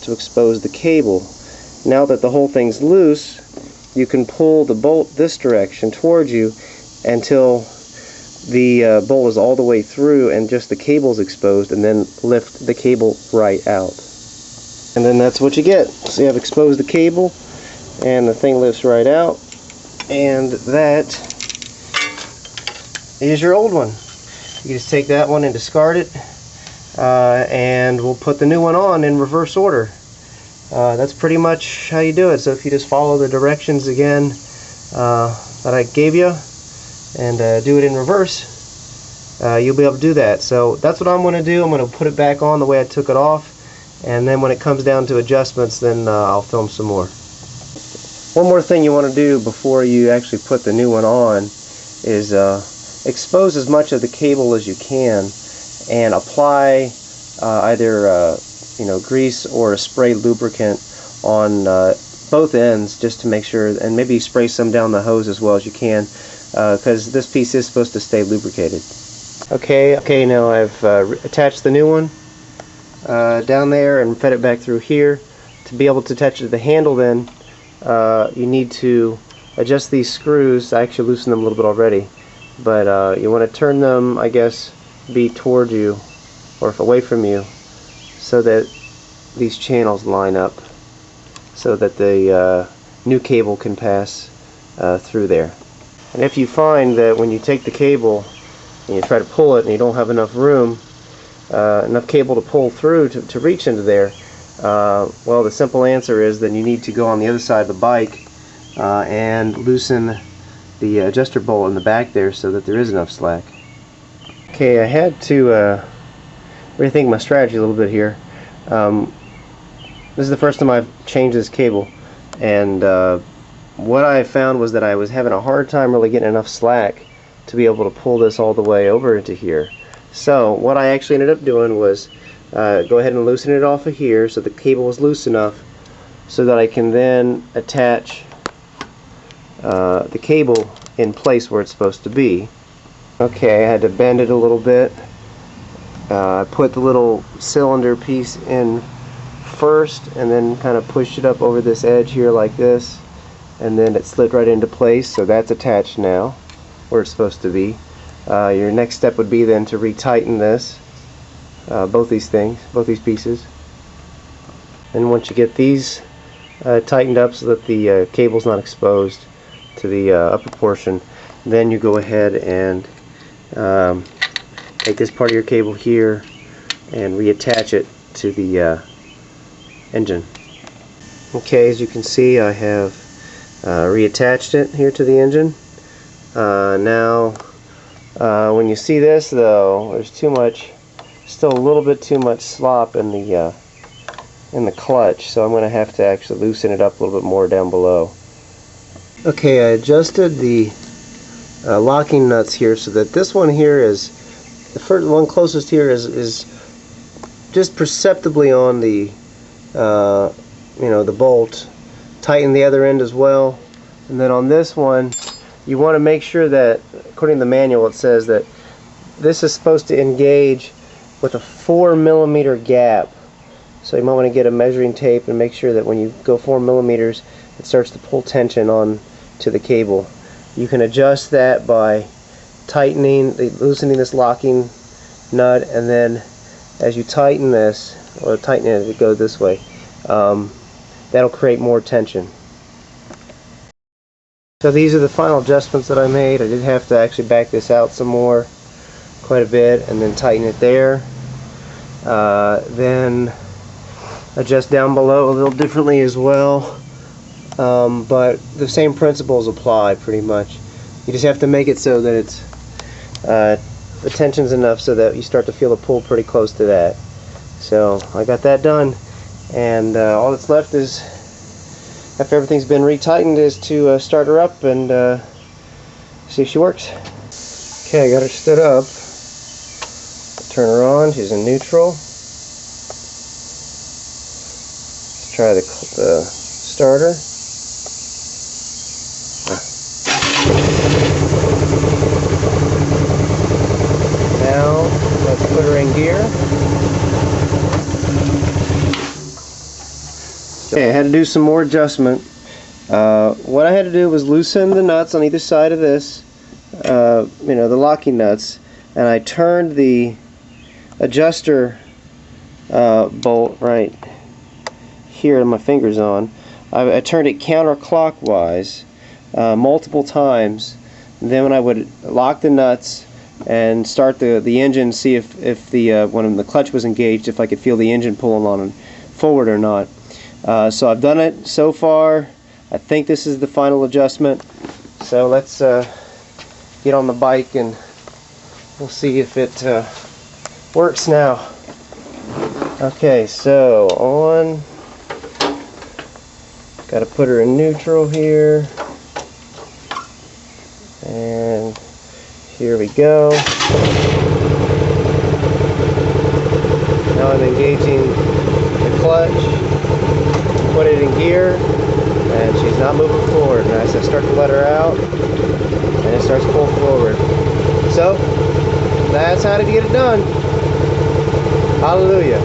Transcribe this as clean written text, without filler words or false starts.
to expose the cable. Now that the whole thing's loose, you can pull the bolt this direction towards you until the bolt is all the way through and just the cable's exposed, and then lift the cable right out. And then that's what you get. So you have exposed the cable and the thing lifts right out, and that is your old one. You just take that one and discard it, and we'll put the new one on in reverse order. That's pretty much how you do it. So if you just follow the directions again that I gave you and do it in reverse, you'll be able to do that. So that's what I'm going to do. I'm going to put it back on the way I took it off, and then when it comes down to adjustments, then I'll film some more. One more thing you want to do before you actually put the new one on is expose as much of the cable as you can and apply either grease or a spray lubricant on both ends, just to make sure, and maybe spray some down the hose as well as you can, because this piece is supposed to stay lubricated. Okay, now I've attached the new one down there and fed it back through here. To be able to attach it to the handle, then you need to adjust these screws. I actually loosened them a little bit already, but you want to turn them, I guess, be toward you or away from you, so that these channels line up so that the new cable can pass through there. And if you find that when you take the cable and you try to pull it and you don't have enough room, enough cable to pull through to reach into there, well, the simple answer is then you need to go on the other side of the bike and loosen the adjuster bolt in the back there so that there is enough slack. Okay, I had to rethink my strategy a little bit here. This is the first time I've changed this cable, and what I found was that I was having a hard time really getting enough slack to be able to pull this all the way over into here. So what I actually ended up doing was go ahead and loosen it off of here so the cable was loose enough so that I can then attach the cable in place where it's supposed to be. Okay, I had to bend it a little bit. I put the little cylinder piece in first and then kind of pushed it up over this edge here like this, and then it slid right into place, so that's attached now where it's supposed to be. Your next step would be then to retighten this, both these pieces, and once you get these tightened up so that the cable's not exposed to the upper portion, then you go ahead and take this part of your cable here and reattach it to the engine. Okay, as you can see, I have reattached it here to the engine. Now when you see this, though, there's still a little bit too much slop in the clutch, so I'm going to have to actually loosen it up a little bit more down below. Okay, I adjusted the locking nuts here so that this one here is, the first one closest here is just perceptibly on the the bolt. Tighten the other end as well, and then on this one you want to make sure that, according to the manual, it says that this is supposed to engage with a 4mm gap. So you might want to get a measuring tape and make sure that when you go 4mm, it starts to pull tension on to the cable. You can adjust that by loosening this locking nut, and then as you tighten this, or tighten it as it goes this way, that'll create more tension. So these are the final adjustments that I made. I did have to actually back this out some more, quite a bit, and then tighten it there. Then adjust down below a little differently as well. But the same principles apply pretty much. You just have to make it so that it's the tension's enough so that you start to feel the pull pretty close to that. So I got that done, and all that's left is, after everything's been retightened, is to start her up and see if she works. Okay, I got her stood up. Turn her on. She's in neutral. Let's try the starter. Now let's put her in gear. Okay, I had to do some more adjustment. What I had to do was loosen the nuts on either side of this, you know, the locking nuts, and I turned the adjuster bolt right here my fingers on. I turned it counterclockwise multiple times. And then when I would lock the nuts and start the engine, see if the when the clutch was engaged, if I could feel the engine pulling on forward or not. So I've done it so far. I think this is the final adjustment. So let's get on the bike and we'll see if it works now. Okay, so on. Got to put her in neutral here. And here we go. Now I'm engaging the clutch, put it in gear, and she's not moving forward. And as I start to let her out, and it starts to pull forward. So, that's how to get it done. Hallelujah.